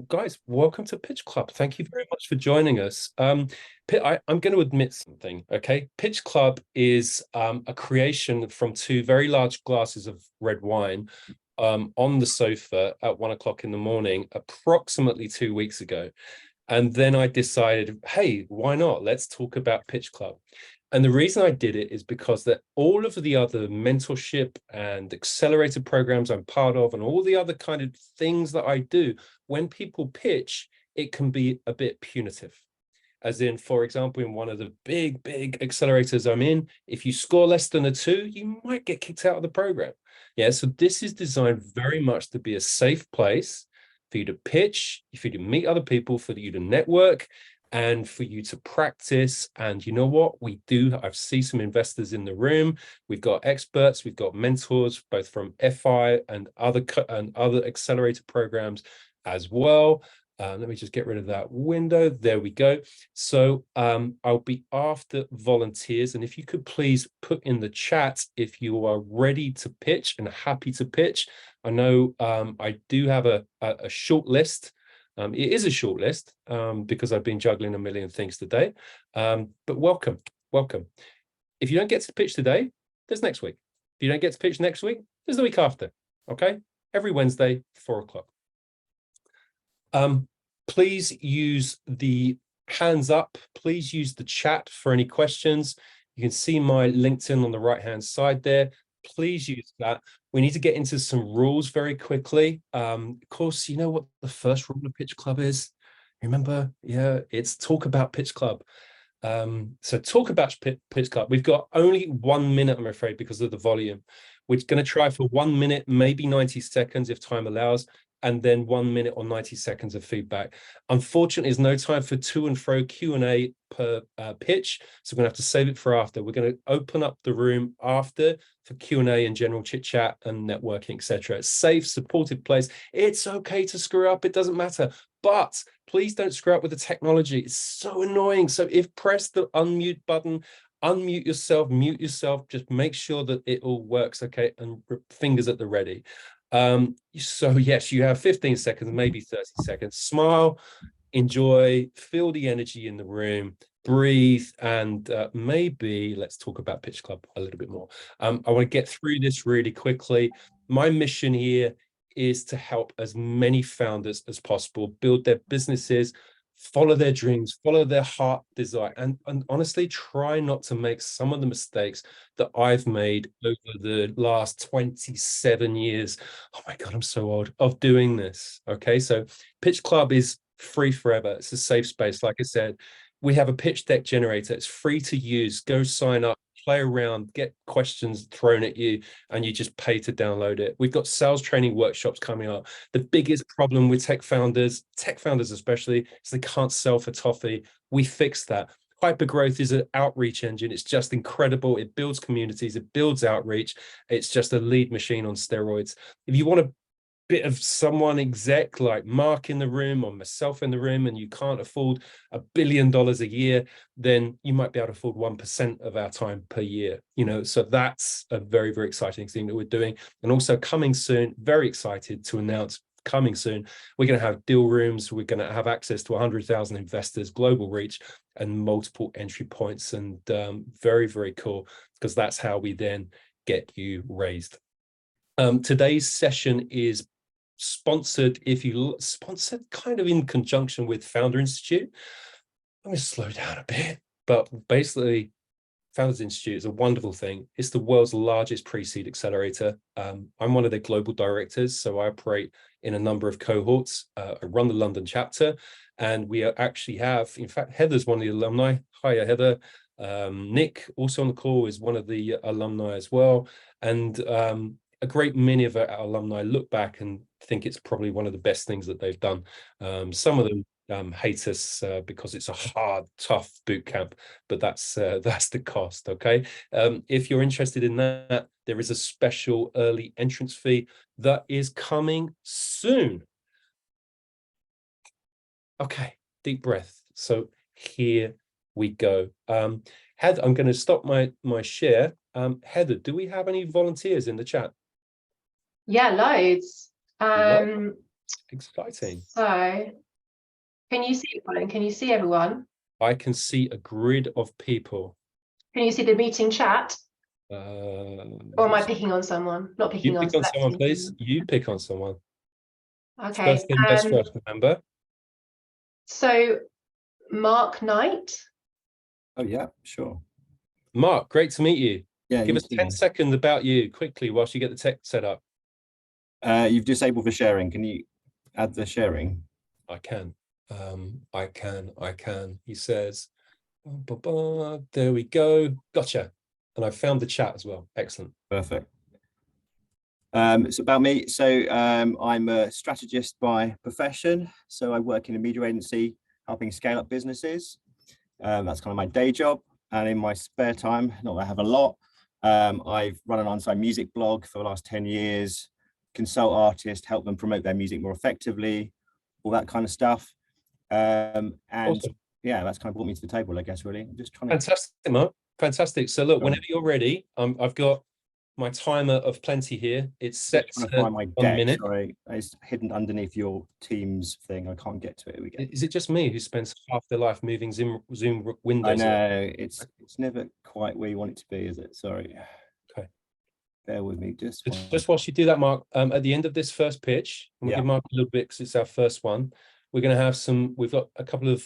Guys, welcome to Pitch Club. Thank you very much for joining us. I'm going to admit something, okay? Pitch Club is a creation from two very large glasses of red wine on the sofa at 1 o'clock in the morning, approximately 2 weeks ago. And then I decided, hey, why not? Let's talk about Pitch Club. And the reason I did it is because that all of the other mentorship and accelerator programs I'm part of, and all the other kind of things that I do, when people pitch, it can be a bit punitive. As in, for example, in one of the big accelerators I'm in, if you score less than a 2, you might get kicked out of the program. Yeah, so this is designed very much to be a safe place for you to pitch, for you to meet other people, for you to network, and for you to practice. And you know what we do? I've seen some investors in the room. We've got experts, we've got mentors, both from FI and other accelerator programs as well. Let me just get rid of that window. There we go. So I'll be after volunteers. And if you could please put in the chat if you are ready to pitch and happy to pitch. I know I do have a short list. It is a short list because I've been juggling a million things today. But welcome. If you don't get to pitch today, there's next week. If you don't get to pitch next week, there's the week after. Okay? Every Wednesday, 4 o'clock. Please use the hands up. Please use the chat for any questions. You can see my LinkedIn on the right-hand side there. Please use that. We need to get into some rules very quickly. Of course, you know what the first rule of Pitch Club is? Remember? Yeah, it's talk about Pitch Club. So talk about Pitch Club. We've got only 1 minute, I'm afraid, because of the volume. We're going to try for 1 minute, maybe 90 seconds if time allows, and then 1 minute or 90 seconds of feedback. Unfortunately, there's no time for to and fro Q&A per pitch, so we're going to have to save it for after. We're going to open up the room after for Q&A and general chit chat and networking, etc. It's a safe, supportive place. It's okay to screw up. It doesn't matter. But please don't screw up with the technology. It's so annoying. So if press the unmute button, unmute yourself, mute yourself, just make sure that it all works, okay? And fingers at the ready. So yes, you have 15 seconds, maybe 30 seconds. Smile, enjoy, feel the energy in the room, breathe, and maybe let's talk about Pitch Club a little bit more. I want to get through this really quickly. My mission here is to help as many founders as possible build their businesses, follow their dreams, follow their heart desire, and honestly try not to make some of the mistakes that I've made over the last 27 years. Oh my God, I'm so old of doing this. Okay, so Pitch Club is free forever. It's a safe space. Like I said, we have a pitch deck generator. It's free to use. Go sign up, play around, get questions thrown at you, and you just pay to download it. We've got sales training workshops coming up. The biggest problem with tech founders especially, is they can't sell for toffee. We fixed that. Hypergrowth is an outreach engine. It's just incredible. It builds communities. It builds outreach. It's just a lead machine on steroids. If you want a bit of someone exec like Mark in the room or myself in the room, and you can't afford $1 billion a year, then you might be able to afford 1% of our time per year. So that's a very, very exciting thing that we're doing. And also coming soon, very excited to announce coming soon, we're going to have deal rooms. We're going to have access to 100,000 investors, global reach, and multiple entry points. And very, very cool, because that's how we then get you raised. Today's session is sponsored kind of in conjunction with Founder Institute. I'm going to slow down a bit, but basically Founders Institute is a wonderful thing. It's the world's largest pre-seed accelerator. I'm one of their global directors, so I operate in a number of cohorts. I run the London chapter, and we actually have, in fact, Heather's one of the alumni. Hiya, Heather. Nick, also on the call, is one of the alumni as well. And a great many of our alumni look back and think it's probably one of the best things that they've done. Some of them hate us because it's a hard, tough boot camp, but that's the cost. Okay, if you're interested in that, there is a special early entrance fee that is coming soon. Okay, deep breath. So here we go. Heather, I'm going to stop my share. Heather, do we have any volunteers in the chat? Yeah, loads. Exciting. So, can you see it, Colin? Can you see everyone? I can see a grid of people. Can you see the meeting chat? Or am I You picking on someone? Not picking on, pick on someone, selecting please. someone. You pick on someone. Okay. First in, best first, remember? So, Mark Knight. Oh, yeah, sure. Mark, great to meet you. Yeah, Give us 10 seconds about you quickly whilst you get the tech set up. You've disabled the sharing. Can you add the sharing? I can. I can. He says, there we go. Gotcha. And I found the chat as well. Excellent. Perfect. It's about me. So I'm a strategist by profession. So I work in a media agency helping scale up businesses. That's kind of my day job. And in my spare time, not that I have a lot, I've run an on-site music blog for the last 10 years, consult artists, help them promote their music more effectively, all that kind of stuff. And awesome. Yeah, that's kind of brought me to the table, I guess, really. I'm just trying to... Fantastic, Mark. Fantastic. So look, whenever you're ready, I've got my timer of plenty here. It's set to find my deck. minute. Sorry, it's hidden underneath your Teams thing. I can't get to it. Here we go. Is it just me who spends half their life moving Zoom windows? I know it's never quite where you want it to be, is it? Sorry. Okay. Bear with me. Just whilst you do that, Mark. At the end of this first pitch, and we'll give Mark a little bit because it's our first one. We're going to have some. We've got a couple of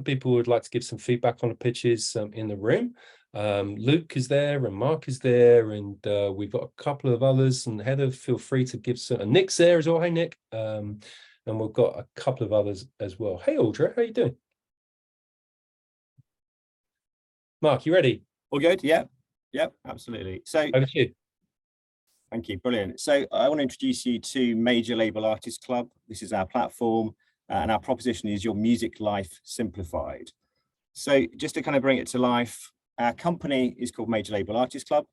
people who would like to give some feedback on the pitches in the room. Luke is there and Mark is there, and we've got a couple of others. And Heather, feel free to give some. And Nick's there as well. Hey, Nick. And we've got a couple of others as well. Hey, Audrey, how you doing? Mark, you ready? All good. Yep, absolutely. So over to you. Thank you. Brilliant. So I want to introduce you to Major Label Artists Club. This is our platform, and our proposition is your music life simplified. So just to kind of bring it to life, our company is called Major Label Artists Club,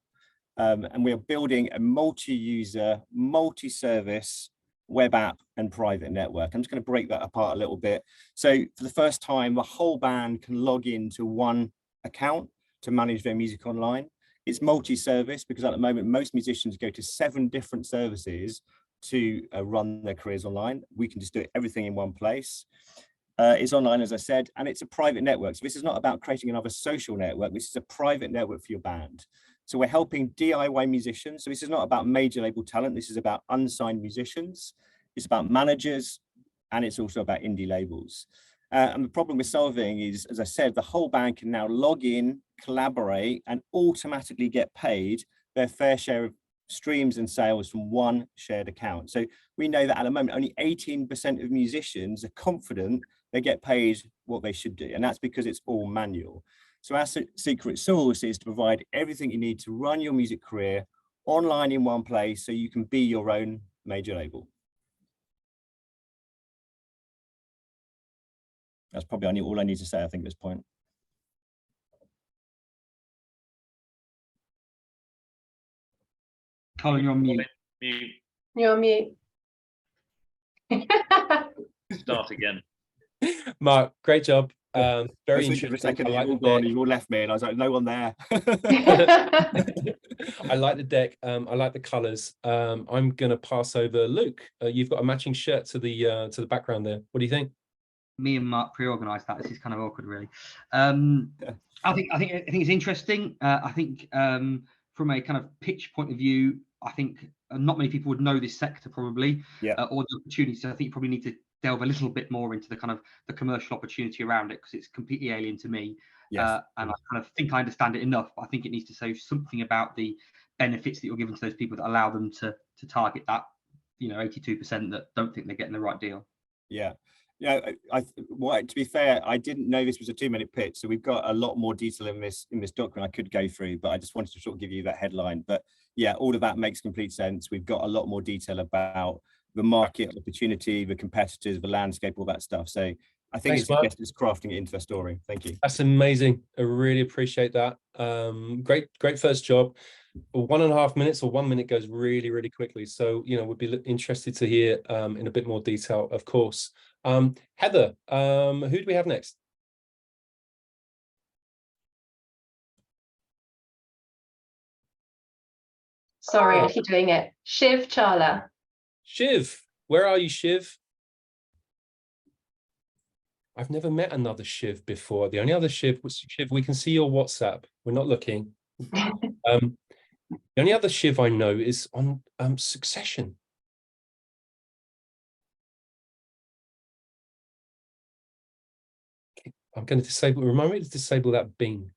and we are building a multi-user, multi-service web app and private network. I'm just going to break that apart a little bit. So for the first time, the whole band can log into one account to manage their music online. It's multi-service because at the moment, most musicians go to 7 different services to run their careers online. We can just do everything in one place. It's online, as I said, and it's a private network. So this is not about creating another social network. This is a private network for your band. So we're helping DIY musicians. So this is not about major label talent. This is about unsigned musicians. It's about managers, and it's also about indie labels. And the problem we're solving is, as I said, the whole band can now log in, collaborate, and automatically get paid their fair share of streams and sales from one shared account. So we know that at the moment, only 18% of musicians are confident they get paid what they should do. And that's because it's all manual. So our secret sauce is to provide everything you need to run your music career online in one place so you can be your own major label. That's probably all I need to say, I think, at this point. Colin, you're on mute. You're on mute. Start again. Mark, great job. Very interesting. I like you've all left me, and I was like, no one there. I like the deck. I like the colours. I'm going to pass over Luke. You've got a matching shirt to the background there. What do you think? Me and Mark pre-organised that. This is kind of awkward, really. I think it's interesting. I think from a kind of pitch point of view, I think not many people would know this sector probably, or the opportunities. So I think you probably need to delve a little bit more into the kind of the commercial opportunity around it, because it's completely alien to me. And I kind of think I understand it enough, but I think it needs to say something about the benefits that you're giving to those people that allow them to target that, 82% that don't think they're getting the right deal. To be fair, I didn't know this was a 2-minute pitch, so we've got a lot more detail in this document I could go through, but I just wanted to sort of give you that headline. But yeah, all of that makes complete sense. We've got a lot more detail about the market opportunity, the competitors, the landscape, all that stuff. So I think it's crafting it into a story. Thank you. That's amazing. I really appreciate that. Great first job. 1.5 minutes or 1 minute goes really, really quickly. So, we'd be interested to hear in a bit more detail, of course. Heather, who do we have next? Sorry, I keep doing it. Shiv Chawla. Shiv, Where are you, Shiv? I've never met another Shiv before. The only other Shiv was Shiv. We can see your WhatsApp. We're not looking. The only other Shiv I know is on Succession. I'm going to disable. Remind me to disable that bean.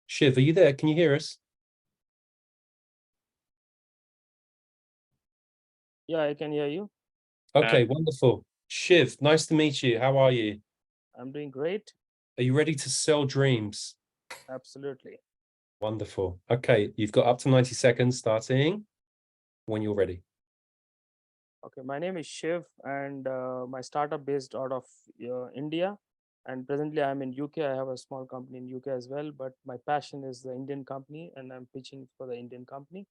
Shiv, are you there? Can you hear us? Yeah, I can hear you. Okay, wonderful. Shiv, nice to meet you. How are you? I'm doing great. Are you ready to sell dreams? Absolutely. Wonderful. Okay, you've got up to 90 seconds starting when you're ready. Okay, my name is Shiv, and my startup based out of India. And presently, I'm in UK. I have a small company in UK as well. But my passion is the Indian company, and I'm pitching for the Indian company.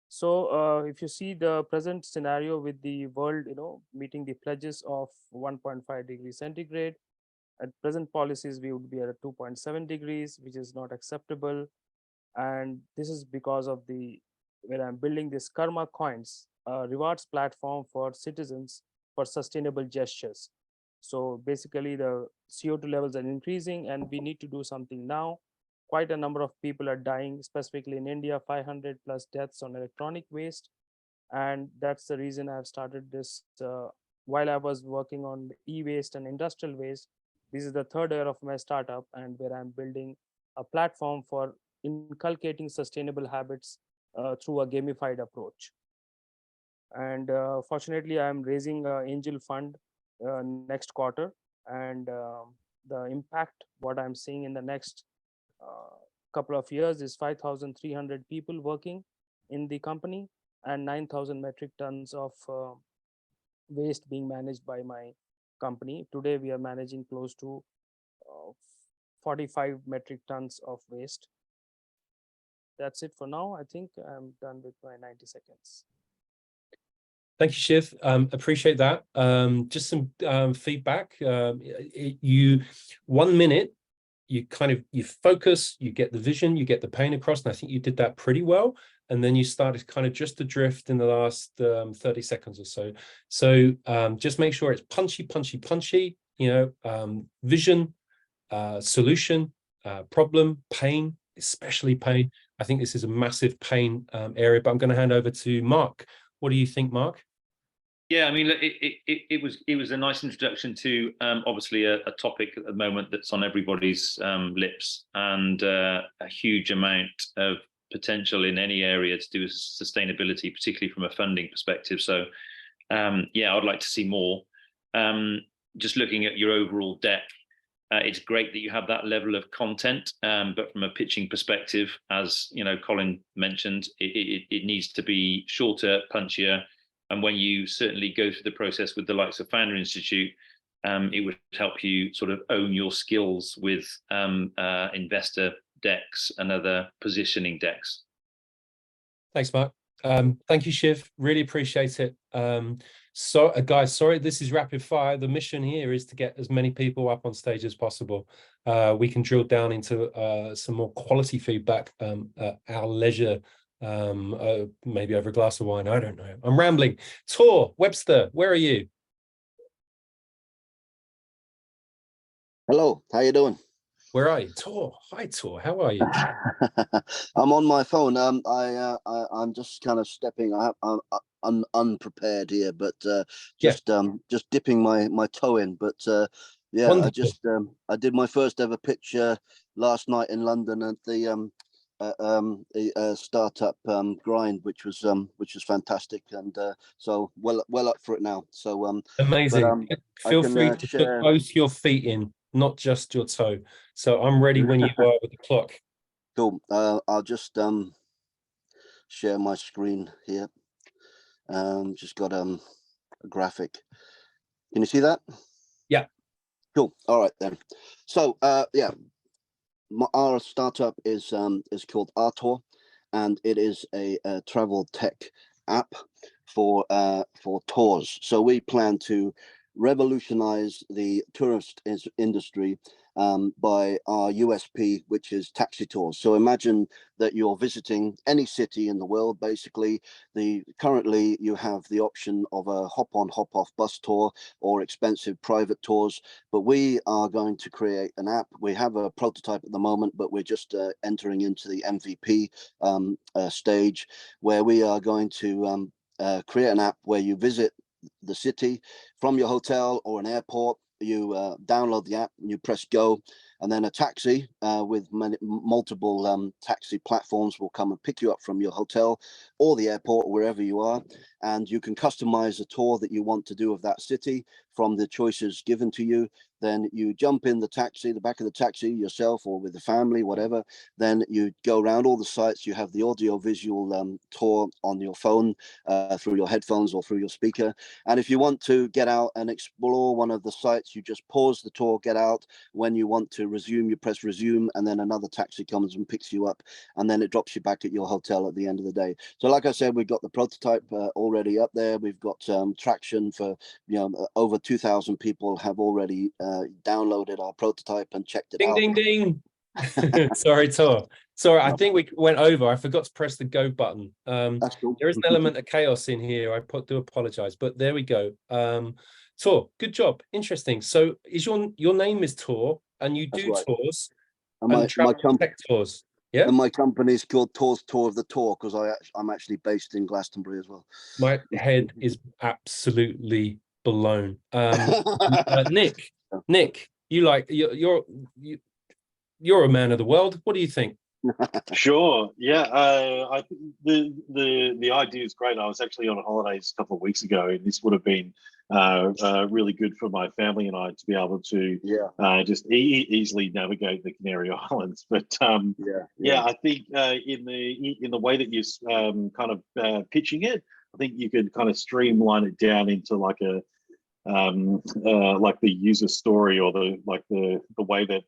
So, if you see the present scenario with the world, meeting the pledges of 1.5 degrees centigrade, at present policies, we would be at 2.7 degrees, which is not acceptable. And this is because of the where I'm building this karma coins, a rewards platform for citizens for sustainable gestures. So basically the CO2 levels are increasing and we need to do something now. Quite a number of people are dying, specifically in India, 500 plus deaths on electronic waste. And that's the reason I've started this. While I was working on e-waste and industrial waste, this is the third year of my startup, and where I'm building a platform for inculcating sustainable habits through a gamified approach. And fortunately, I'm raising an angel fund next quarter, and the impact what I'm seeing in the next couple of years is 5,300 people working in the company and 9,000 metric tons of waste being managed by my company. Today, we are managing close to uh, 45 metric tons of waste. That's it for now. I think I'm done with my 90 seconds. Thank you, Shiv. Appreciate that. Just some feedback. You 1 minute, you focus, you get the vision, you get the pain across, and I think you did that pretty well. And then you started kind of just to drift in the last 30 seconds or so. So just make sure it's punchy, punchy, punchy. Vision, solution, problem, pain, especially pain. I think this is a massive pain area, but I'm going to hand over to Mark. What do you think, Mark? Yeah, I mean, it was a nice introduction to obviously a topic at the moment that's on everybody's lips, and a huge amount of potential in any area to do with sustainability, particularly from a funding perspective. So, yeah, I'd like to see more. Just looking at your overall deck, it's great that you have that level of content, but from a pitching perspective, as Colin mentioned, it needs to be shorter, punchier. And when you certainly go through the process with the likes of Founder Institute, it would help you sort of own your skills with investor decks and other positioning decks. Thanks, Mark. Thank you, Shiv. Really appreciate it. So, guys, sorry, this is rapid fire. The mission here is to get as many people up on stage as possible. We can drill down into some more quality feedback at our leisure. Maybe over a glass of wine. I don't know. I'm rambling. Tor Webster, where are you? Hello, how you doing? Where are you? Tor. Hi, Tor. How are you? I'm on my phone. I'm just kind of stepping. I'm unprepared here, but just dipping my toe in. But yeah, Wonderful. I did my first ever pitch last night in London at the startup grind, which was fantastic, and so well up for it now. So amazing. Feel free to put both your feet in, not just your toe. So I'm ready when you are with the clock. Cool. I'll just share my screen here. Just got a graphic. Can you see that? Yeah. Cool. All right then. So yeah, our startup is called Artor, and it is a travel tech app for tours. So we plan to revolutionize the tourist industry by our USP, which is taxi tours. So imagine that you're visiting any city in the world. Basically, currently you have the option of a hop-on, hop-off bus tour or expensive private tours. But we are going to create an app. We have a prototype at the moment, but we're just entering into the MVP stage, where we are going to create an app where you visit the city from your hotel or an airport. You download the app and you press go, and then a taxi with multiple taxi platforms will come and pick you up from your hotel or the airport or wherever you are, and you can customize the tour that you want to do of that city from the choices given to you. Then you jump in the taxi, the back of the taxi yourself or with the family, whatever. Then you go around all the sites. You have the audio visual tour on your phone through your headphones or through your speaker. And if you want to get out and explore one of the sites, you just pause the tour, get out. When you want to resume, you press resume, and then another taxi comes and picks you up, and then it drops you back at your hotel at the end of the day. So like I said, we've got the prototype already up there. We've got traction for, over 2,000 people have already downloaded our prototype and checked it out. Ding, ding. Sorry, Tor. Sorry, I think we went over. I forgot to press the go button. That's cool. There is an element of chaos in here. I do apologize, but there we go. Tor, good job. Interesting. So is your name is Tor, and you do tours and travel tech tours? Yeah. And my company is called Tour of the Tour, because I'm actually based in Glastonbury as well. My head is absolutely blown. Nick, you're a man of the world. What do you think? Sure. Yeah. I think the idea is great. I was actually on holidays a couple of weeks ago, and this would have been really good for my family and I to be able to just easily navigate the Canary Islands. But I think in the way that you're kind of pitching it, I think you could kind of streamline it down into like a like the user story or the way that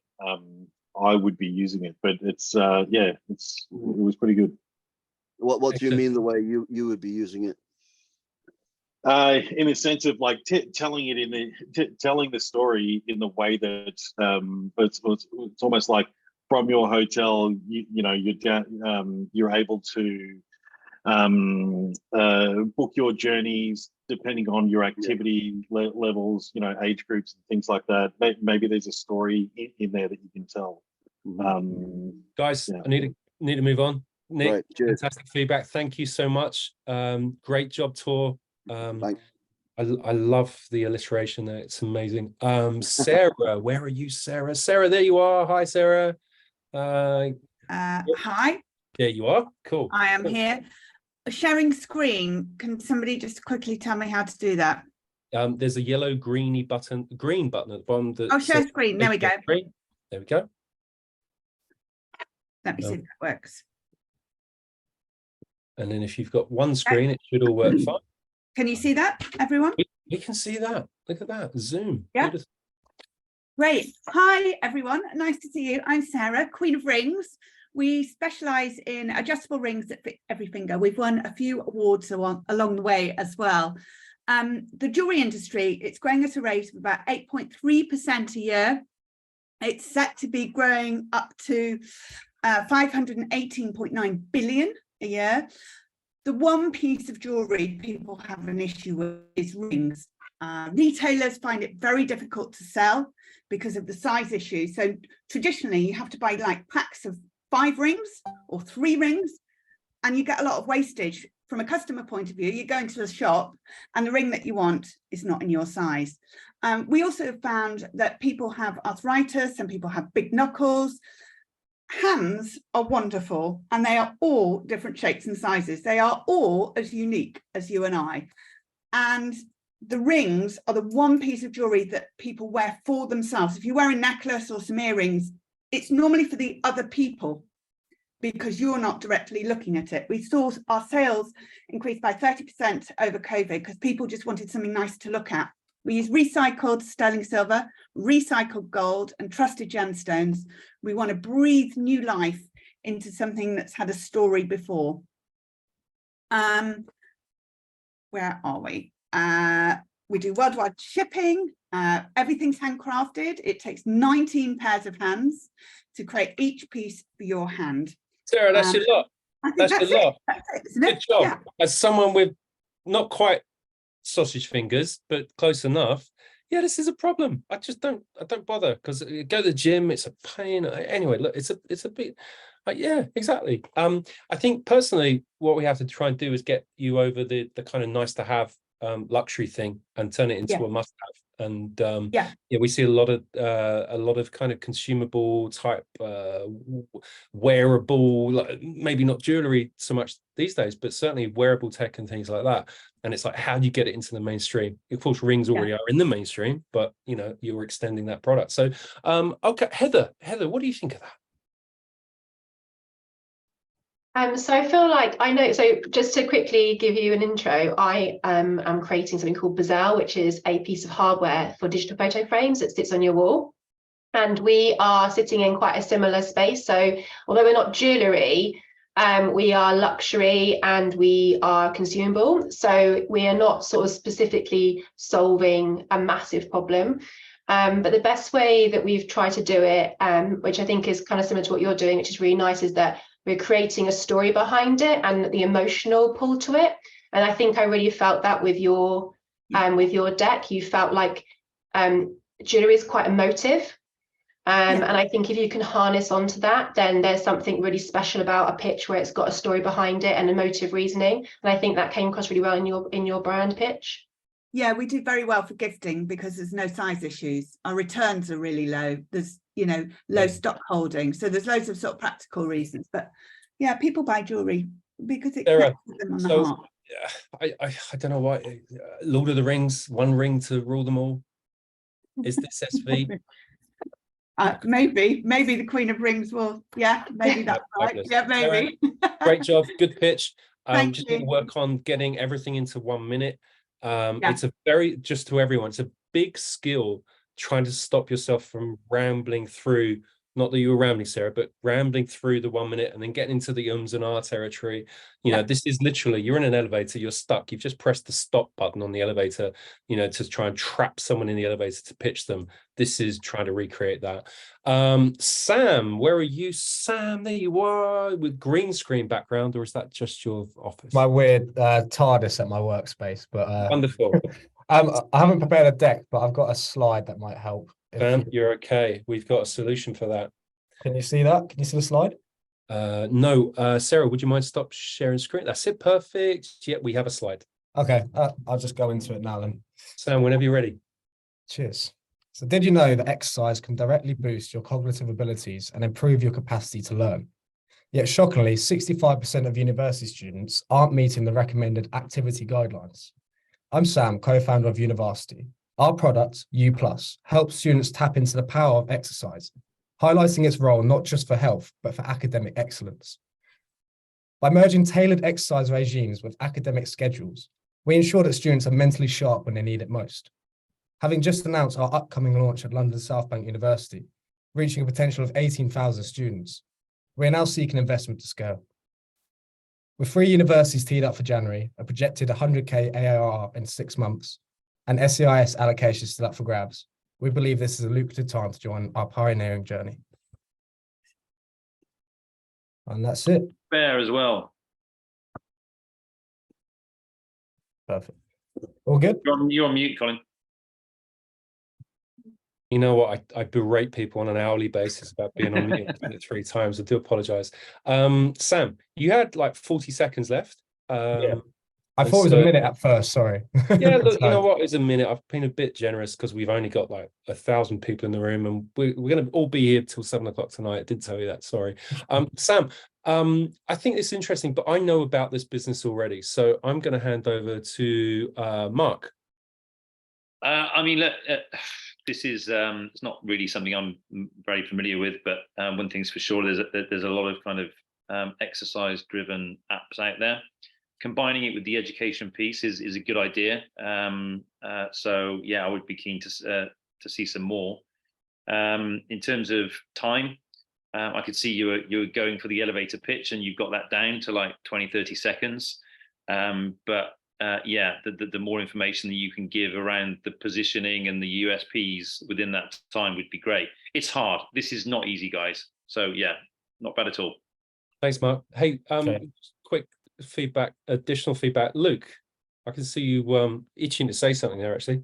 I would be using it. But it was pretty good. What do you mean the way you would be using it? In a sense of like telling it telling the story in the way that it's almost like from your hotel, you're able to book your journeys depending on your activity levels, age groups and things like that. Maybe there's a story in there that you can tell. Guys, I need to move on. Nick, right, fantastic feedback. Thank you so much. Great job, Tor. Thanks. I love the illustration there. It's amazing. Sarah, where are you, Sarah? Sarah, there you are. Hi, Sarah. Hi. There you are. Cool. I am here. Sharing screen. Can somebody just quickly tell me how to do that? There's a yellow green button at the bottom. Share screen. There we go. There we go. Let me see if that works. And then if you've got one screen, it should all work fine. Can you see that, everyone? We can see that. Look at that. Zoom. Yeah. Great. Hi, everyone. Nice to see you. I'm Sarah, Queen of Rings. We specialise in adjustable rings that fit every finger. We've won a few awards along the way as well. The jewellery industry, it's growing at a rate of about 8.3% a year. It's set to be growing up to 518.9 billion a year. The one piece of jewellery people have an issue with is rings. Retailers find it very difficult to sell because of the size issue. So traditionally, you have to buy like packs of 5 rings or 3 rings, and you get a lot of wastage. From a customer point of view, you go into a shop and the ring that you want is not in your size. We also found that people have arthritis, some people have big knuckles. Hands are wonderful, and they are all different shapes and sizes. They are all as unique as you and I. And the rings are the one piece of jewelry that people wear for themselves. If you wear a necklace or some earrings, it's normally for the other people because you're not directly looking at it. We saw our sales increase by 30% over COVID because people just wanted something nice to look at. We use recycled sterling silver, recycled gold, and trusted gemstones. We want to breathe new life into something that's had a story before. Where are we? we do worldwide shipping. Everything's handcrafted. It takes 19 pairs of hands to create each piece for your hand. Sarah, that's your lot. I think That's your lot. That's it, isn't it? Good job. Yeah. As someone with not quite sausage fingers, but close enough. Yeah, this is a problem. I don't bother because go to the gym, it's a pain. Anyway, look, it's a bit, yeah, exactly. I think personally, what we have to try and do is get you over the kind of nice to have luxury thing and turn it into a must have. And yeah, we see a lot of kind of consumable type wearable, like, maybe not jewelry so much these days, but certainly wearable tech and things like that. And it's like, how do you get it into the mainstream? Of course, rings already are in the mainstream, but you know, you're extending that product. So okay, Heather, what do you think of that? So I feel like I know, so just to quickly give you an intro, I am creating something called Bezel, which is a piece of hardware for digital photo frames that sits on your wall. And we are sitting in quite a similar space. So although we're not jewellery, we are luxury and we are consumable. So we are not sort of specifically solving a massive problem. But the best way that we've tried to do it, which I think is kind of similar to what you're doing, which is really nice, is that we're creating a story behind it and the emotional pull to it. And I think I really felt that with your deck. You felt like jewelry is quite emotive. And I think if you can harness onto that, then there's something really special about a pitch where it's got a story behind it and emotive reasoning. And I think that came across really well in your brand pitch. Yeah, we do very well for gifting because there's no size issues. Our returns are really low. There's, you know, low stock holding. So there's loads of sort of practical reasons. But yeah, people buy jewelry because it connects with them on the heart. I don't know why. Lord of the Rings, one ring to rule them all. Is this SV? Maybe the Queen of Rings will. Yeah, maybe that's right. Yeah, maybe. Great job. Good pitch. Thank Need to you. work on getting everything into 1 minute. It's a very, just to everyone, it's a big skill trying to stop yourself from rambling through, not that you were rambling, Sarah, but rambling through the 1 minute and then getting into the ums and ah territory. You know, this is literally, you're in an elevator, you're stuck, you've just pressed the stop button on the elevator, you know, to try and trap someone in the elevator to pitch them. This is trying to recreate that. Sam, where are you? Sam, there you are, with green screen background, or is that just your office? My weird TARDIS at my workspace, but wonderful. I haven't prepared a deck, but I've got a slide that might help. You're okay. We've got a solution for that. Can you see that? Can you see the slide? No. Sarah, would you mind stop sharing screen? That's it. Perfect. Yeah, we have a slide. Okay, I'll just go into it now then. Sam, whenever you're ready. Cheers. So did you know that exercise can directly boost your cognitive abilities and improve your capacity to learn? Yet shockingly, 65% of university students aren't meeting the recommended activity guidelines. I'm Sam, co-founder of University. Our product, U+, helps students tap into the power of exercise, highlighting its role not just for health, but for academic excellence. By merging tailored exercise regimes with academic schedules, we ensure that students are mentally sharp when they need it most. Having just announced our upcoming launch at London South Bank University, reaching a potential of 18,000 students, we are now seeking investment to scale. With 3 universities teed up for January, a projected 100k ARR in 6 months, and SEIS allocations still up for grabs, we believe this is a lucrative time to join our pioneering journey. And that's it. Fair as well. Perfect. All good? You're on mute, Colin. You know what? I berate people on an hourly basis about being on mute 3 times. I do apologize. Sam, you had like 40 seconds left. Yeah. I thought it was a minute at first, sorry. Yeah, look, you know what? It's a minute. I've been a bit generous because we've only got like 1,000 people in the room and we're going to all be here till 7 o'clock tonight. I did tell you that, sorry. Sam, I think it's interesting, but I know about this business already. So I'm going to hand over to Mark. I mean, look, this is it's not really something I'm very familiar with, but one thing's for sure, there's a lot of kind of exercise-driven apps out there. Combining it with the education piece is a good idea. So yeah, I would be keen to see some more. In terms of time, I could see you were going for the elevator pitch and you've got that down to like 20-30 seconds. But the more information that you can give around the positioning and the USPs within that time would be great. It's hard. This is not easy, guys. So yeah, not bad at all. Thanks, Mark. Hey, Okay. quick feedback, additional feedback. Luke, I can see you itching to say something there, actually.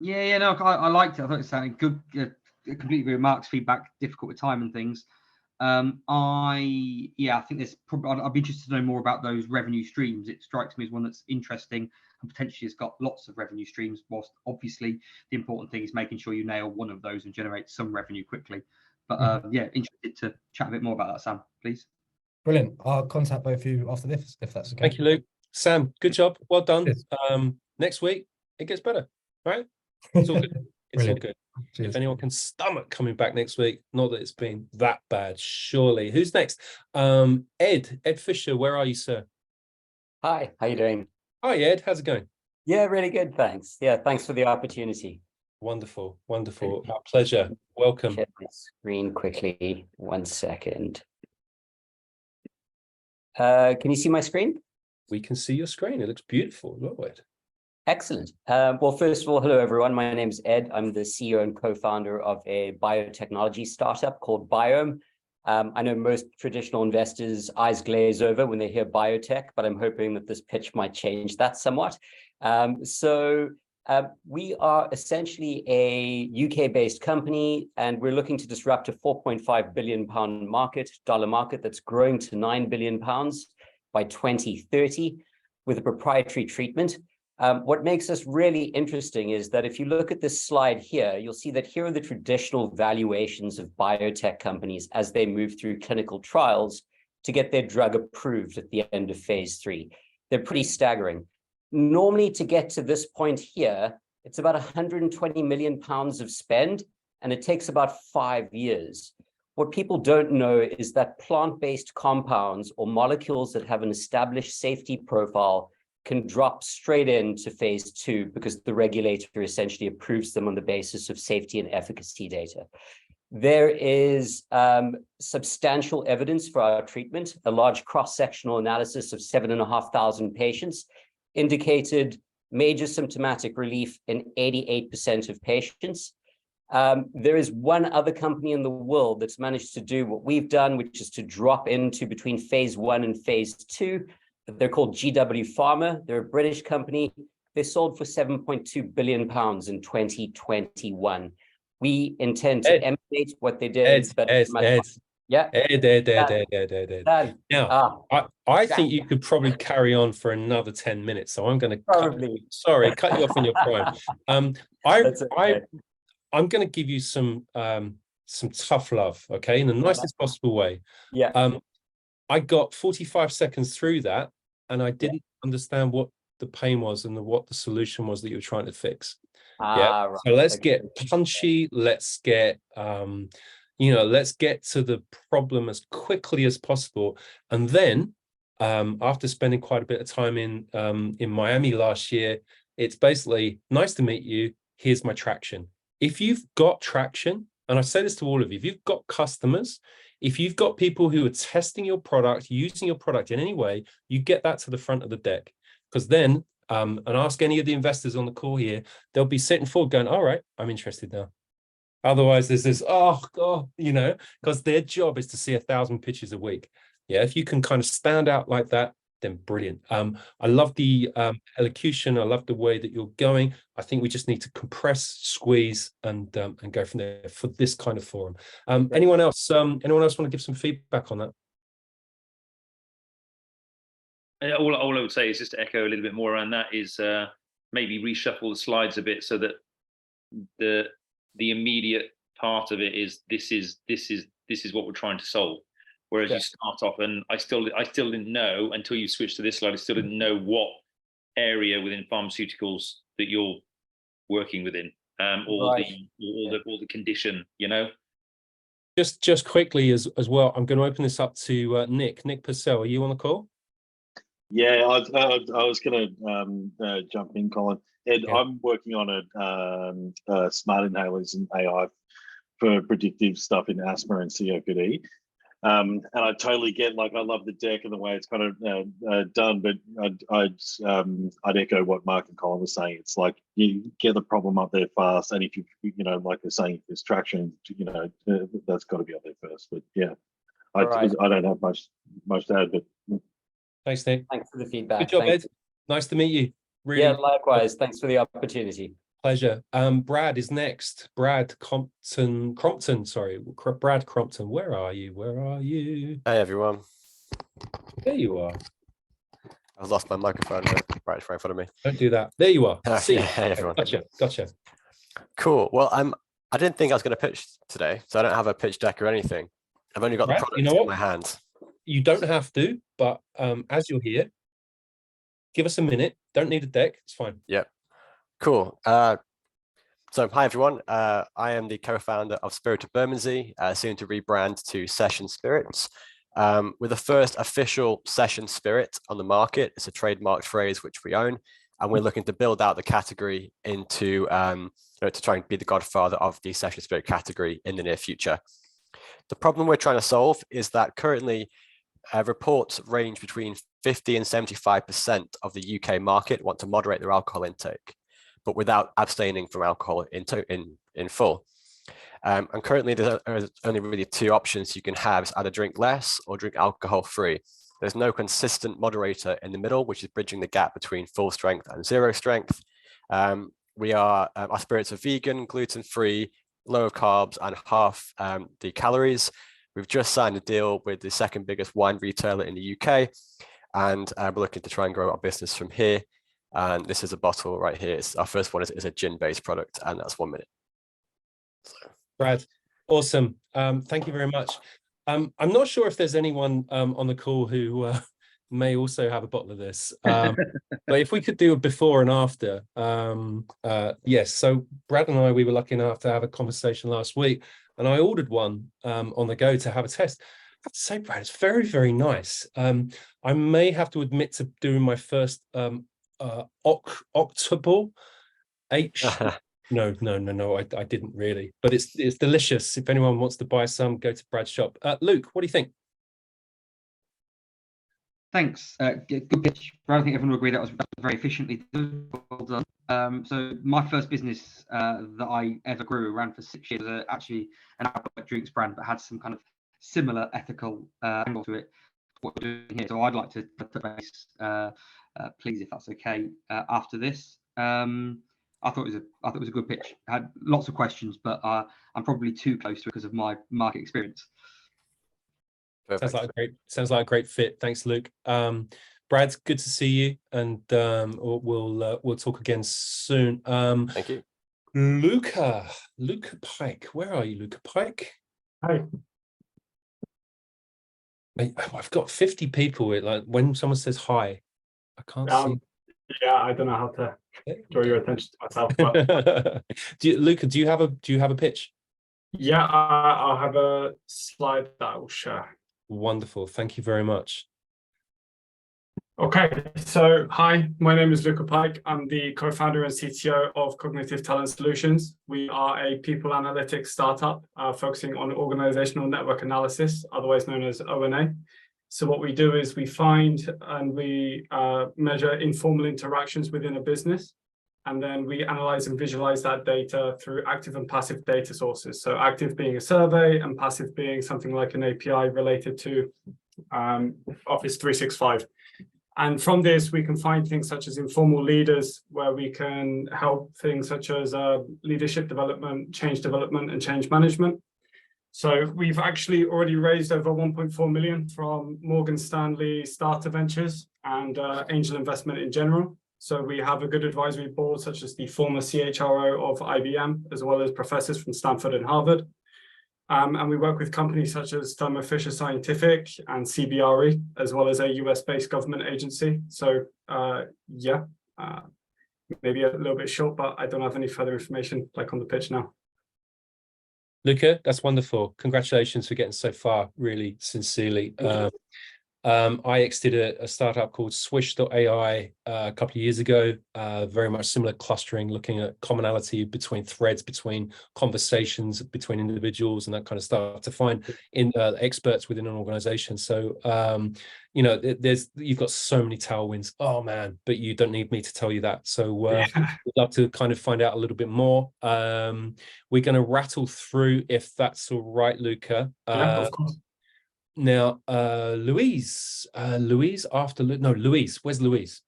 Yeah, no, I liked it. I thought it sounded good. Completely agree with Mark's feedback. Difficult with time and things. I think there's probably, I'd be interested to know more about those revenue streams. It strikes me as one that's interesting and potentially has got lots of revenue streams, whilst obviously the important thing is making sure you nail one of those and generate some revenue quickly. But yeah, interested to chat a bit more about that, Sam, please. Brilliant. I'll contact both of you after this, if that's okay. Thank you, Luke. Sam, good job. Well done. Cheers. Next week, it gets better, right? It's all good. It's all Brilliant. good. Cheers. If anyone can stomach coming back next week, not that it's been that bad, surely. Who's next? Ed Fisher, where are you, sir? Hi, how you doing? Hi, Ed. How's it going? Yeah, really good, thanks. Yeah, thanks for the opportunity. Wonderful, wonderful. Our pleasure. Welcome. Share my screen quickly. 1 second. Can you see my screen? We can see your screen. It looks beautiful. Love it. Excellent. Well, first of all, hello, everyone. My name is Ed. I'm the CEO and co-founder of a biotechnology startup called Biome. I know most traditional investors' eyes glaze over when they hear biotech, but I'm hoping that this pitch might change that somewhat. We are essentially a UK-based company, and we're looking to disrupt a £4.5 billion dollar market that's growing to £9 billion by 2030 with a proprietary treatment. What makes us really interesting is that if you look at this slide here, you'll see that here are the traditional valuations of biotech companies as they move through clinical trials to get their drug approved at the end of phase 3. They're pretty staggering. Normally, to get to this point here, it's about 120 million pounds of spend, and it takes about 5 years. What people don't know is that plant-based compounds or molecules that have an established safety profile can drop straight into phase 2 because the regulator essentially approves them on the basis of safety and efficacy data. There is substantial evidence for our treatment. A large cross-sectional analysis of 7,500 patients indicated major symptomatic relief in 88% of patients. There is one other company in the world that's managed to do what we've done, which is to drop into between phase 1 and phase 2. They're called GW Pharma. They're a British company. They sold for £7.2 billion in 2021. We intend to emulate what they did. Now, I think you could probably carry on for another 10 minutes. So I'm going to cut you off in your prime. I'm going to give you some tough love, okay, in the nicest possible way. Yeah. I got 45 seconds through that, and I didn't understand what the pain was and what the solution was that you were trying to fix. Right. So let's get punchy. Let's get let's get to the problem as quickly as possible. And then after spending quite a bit of time in Miami last year, it's basically nice to meet you. Here's my traction. If you've got traction, and I say this to all of you, if you've got customers, if you've got people who are testing your product, using your product in any way, you get that to the front of the deck. Because then, and ask any of the investors on the call here, they'll be sitting forward going, all right, I'm interested now. Otherwise, there's this, oh God, because their job is to see 1,000 pitches a week. Yeah, if you can kind of stand out like that, then brilliant. I love the elocution. I love the way that you're going. I think we just need to compress, squeeze, and go from there for this kind of forum. Anyone else want to give some feedback on that? All I would say is just to echo a little bit more around that is maybe reshuffle the slides a bit so that the immediate part of it is this is what we're trying to solve. Whereas you start off, and I still didn't know until you switched to this slide. I still didn't know what area within pharmaceuticals that you're working within, or the condition. Just quickly as well, I'm going to open this up to Nick Purcell. Are you on the call? Yeah, I was going to jump in, Colin. Ed, I'm working on a smart inhalers and AI for predictive stuff in asthma and COPD. And I totally get, like, I love the deck and the way it's kind of done, but I'd echo what Mark and Colin were saying. It's like you get the problem up there fast, and if you like they're saying, if there's traction, that's got to be up there first. But yeah, I don't have much to add. But Thanks, Nick. Thanks for the feedback. Good job, Ed. Nice to meet you. Really. Yeah, likewise. Thanks for the opportunity. Pleasure. Brad is next. Brad Crompton, sorry. Brad Crompton, where are you? Where are you? Hey, everyone. There you are. I've lost my microphone right in front of me. Don't do that. There you are. See you. Hey, everyone. Gotcha. Cool. Well, I didn't think I was going to pitch today, so I don't have a pitch deck or anything. I've only got the product in my hands. You don't have to, but as you're here, give us a minute. Don't need a deck. It's fine. Yep. Cool. So hi, everyone. I am the co-founder of Spirit of Bermondsey, soon to rebrand to Session Spirits. We're the first official session spirit on the market. It's a trademarked phrase which we own, and we're looking to build out the category into to try and be the godfather of the session spirit category in the near future. The problem we're trying to solve is that currently reports range between 50 and 75% of the UK market want to moderate their alcohol intake, but without abstaining from alcohol in full. And currently there's only really two options you can have: is either drink less or drink alcohol free. There's no consistent moderator in the middle, which is bridging the gap between full strength and zero strength. Our spirits are vegan, gluten free, low carbs, and half the calories. We've just signed a deal with the second biggest wine retailer in the UK, and we're looking to try and grow our business from here. And this is a bottle right here. Our first one is a gin-based product, and that's 1 minute. So. Brad, awesome. Thank you very much. I'm not sure if there's anyone on the call who may also have a bottle of this, but if we could do a before and after. Yes, so Brad and we were lucky enough to have a conversation last week, and I ordered one on the go to have a test. I have to say, Brad, it's very, very nice. I may have to admit to doing my first octable H. No, I didn't really, but it's delicious. If anyone wants to buy some, go to Brad's shop. Luke, what do you think? Thanks. Good pitch. I think everyone will agree that was very efficiently well done. So my first business that I ever grew, ran for 6 years, was actually an alcoholic drinks brand, but had some kind of similar ethical angle to it. What we're doing here. So I'd like to put base, please, if that's okay, after this. I thought it was a good pitch. I had lots of questions, but I'm probably too close to it because of my market experience. Sounds like a great fit. Thanks, Luke. Brad, good to see you, and we'll talk again soon. Thank you. Luca Pike, where are you, Luca Pike? Hi. I've got 50 people. Like when someone says hi, I can't see. Yeah, I don't know how to draw your attention to myself. But... Luca, do you have a pitch? Yeah, I'll have a slide that I will share. Wonderful, thank you very much. Okay, so hi, my name is Luca Pike. I'm the co-founder and CTO of Cognitive Talent Solutions. We are a people analytics startup focusing on organizational network analysis, otherwise known as ONA. So what we do is we find and we measure informal interactions within a business, and then we analyze and visualize that data through active and passive data sources. So active being a survey and passive being something like an API related to Office 365. And from this, we can find things such as informal leaders, where we can help things such as leadership development, and change management. So we've actually already raised over 1.4 million from Morgan Stanley Starter Ventures and angel investment in general. So we have a good advisory board, such as the former CHRO of IBM, as well as professors from Stanford and Harvard. And we work with companies such as Thermo Fisher Scientific and CBRE, as well as a US-based government agency. So maybe a little bit short, but I don't have any further information like on the pitch now. Luca, that's wonderful. Congratulations for getting so far, really sincerely. I exited a startup called Swish.ai a couple of years ago, very much similar clustering, looking at commonality between threads, between conversations, between individuals and that kind of stuff to find experts within an organization. So, you know, you've got so many tailwinds. Oh man, but you don't need me to tell you that. So we'd love to kind of find out a little bit more. We're going to rattle through if that's all right, Luca. Yeah, of course. Now, Louise, Louise, where's Louise?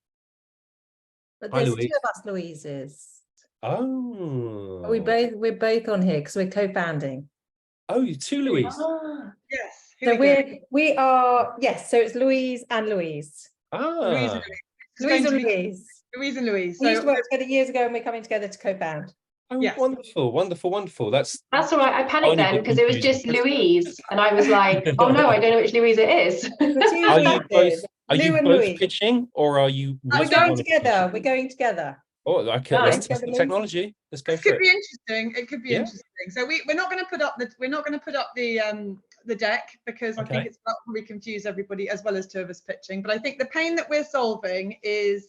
But Hi, there's Louise. two of us Louises. Oh. We're both on here because we're co-founding. Oh, you two Louise. Yes. So we are, yes, so it's Louise and Louise. Louise Ah. and Louise. Louise. Louise and Louise. We used to work together years ago and we're coming together to co-found. Oh, yes. wonderful, wonderful, wonderful. That's all right. I panicked then because it was just Louise, and I was like, "Oh no, I don't know which Louise it is." Are you both pitching, or are you? We're going together. We're going together. Oh, okay. Let's test the technology. Let's go for it. Could be interesting. It could be interesting. So we're not going to put up the deck because I think it's probably confuse everybody as well as two of us pitching. But I think the pain that we're solving is.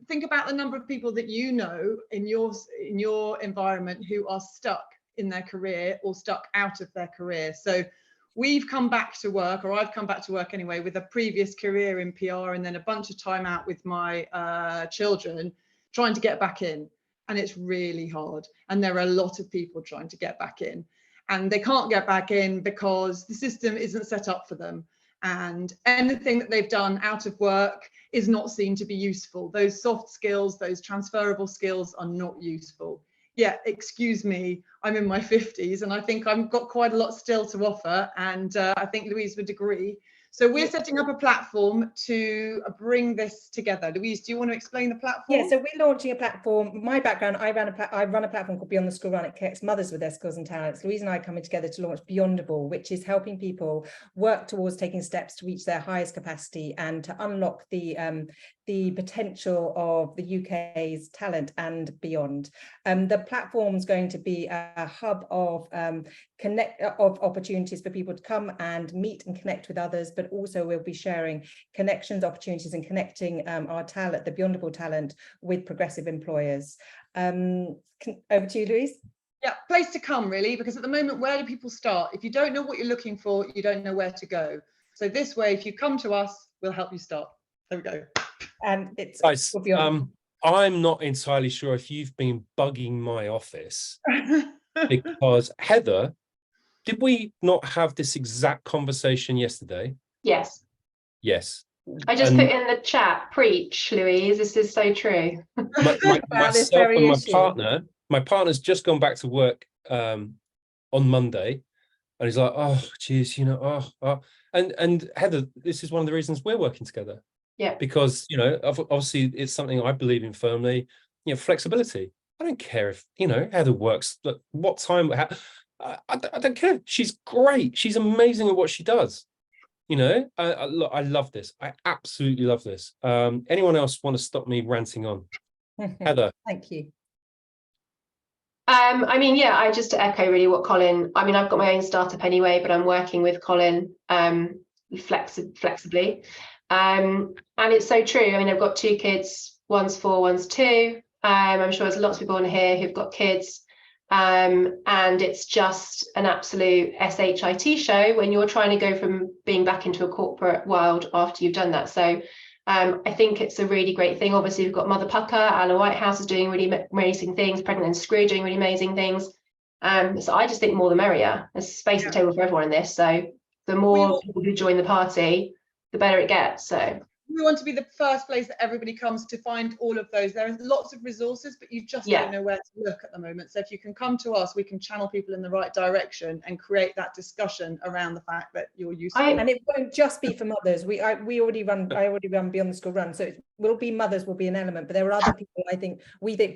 Think about the number of people that you know in your environment who are stuck in their career or stuck out of their career. So we've come back to work, or I've come back to work anyway, with a previous career in PR and then a bunch of time out with my children trying to get back in. And it's really hard. And there are a lot of people trying to get back in. And they can't get back in because the system isn't set up for them. And anything that they've done out of work is not seen to be useful. Those soft skills, those transferable skills are not useful. Yeah, excuse me, I'm in my 50s and I think I've got quite a lot still to offer. And I think Louise would agree. So we're setting up a platform to bring this together. Louise, do you want to explain the platform? Yeah, so we're launching a platform. My background, I run a platform called Beyond the School Run. It connects mothers with their skills and talents. Louise and I are coming together to launch Beyondable, which is helping people work towards taking steps to reach their highest capacity and to unlock the potential of the UK's talent and beyond. The platform's going to be a hub of opportunities for people to come and meet and connect with others, but also we'll be sharing connections, opportunities, and connecting our talent, the Beyondable talent, with progressive employers. Over to you, Louise. Yeah, place to come really, because at the moment, where do people start? If you don't know what you're looking for, you don't know where to go. So this way, if you come to us, we'll help you start. There we go. And it's guys, I'm not entirely sure if you've been bugging my office because Heather, did we not have this exact conversation yesterday? Yes. Yes. I just put in the chat, preach, Louise, this is so true. Myself and my partner's just gone back to work on Monday, and he's like, oh geez, you know, and Heather, this is one of the reasons we're working together. Yeah, because you know, obviously it's something I believe in firmly. You know, flexibility. I don't care if Heather works what time. I don't care. She's great. She's amazing at what she does. Look, I love this. I absolutely love this. Anyone else want to stop me ranting on? Heather. Thank you. I mean, yeah, I just to echo really what Colin. I mean, I've got my own startup anyway, but I'm working with Colin flexibly. And it's so true. I mean, I've got two kids, one's 4, one's 2. I'm sure there's lots of people on here who've got kids. And it's just an absolute SHIT show when you're trying to go from being back into a corporate world after you've done that. So I think it's a really great thing. Obviously, we've got Mother Pucker, Alan Whitehouse is doing really amazing things, Pregnant and Screw doing really amazing things. So I just think more the merrier. There's space at the table for everyone in this. So the more people who join the party, the better it gets. So we want to be the first place that everybody comes to find all of those. There are lots of resources, but you just don't know where to look at the moment. So if you can come to us, we can channel people in the right direction and create that discussion around the fact that you're useful. And it won't just be for mothers. I already run Beyond the School Run, so it will be mothers will be an element, but there are other people I think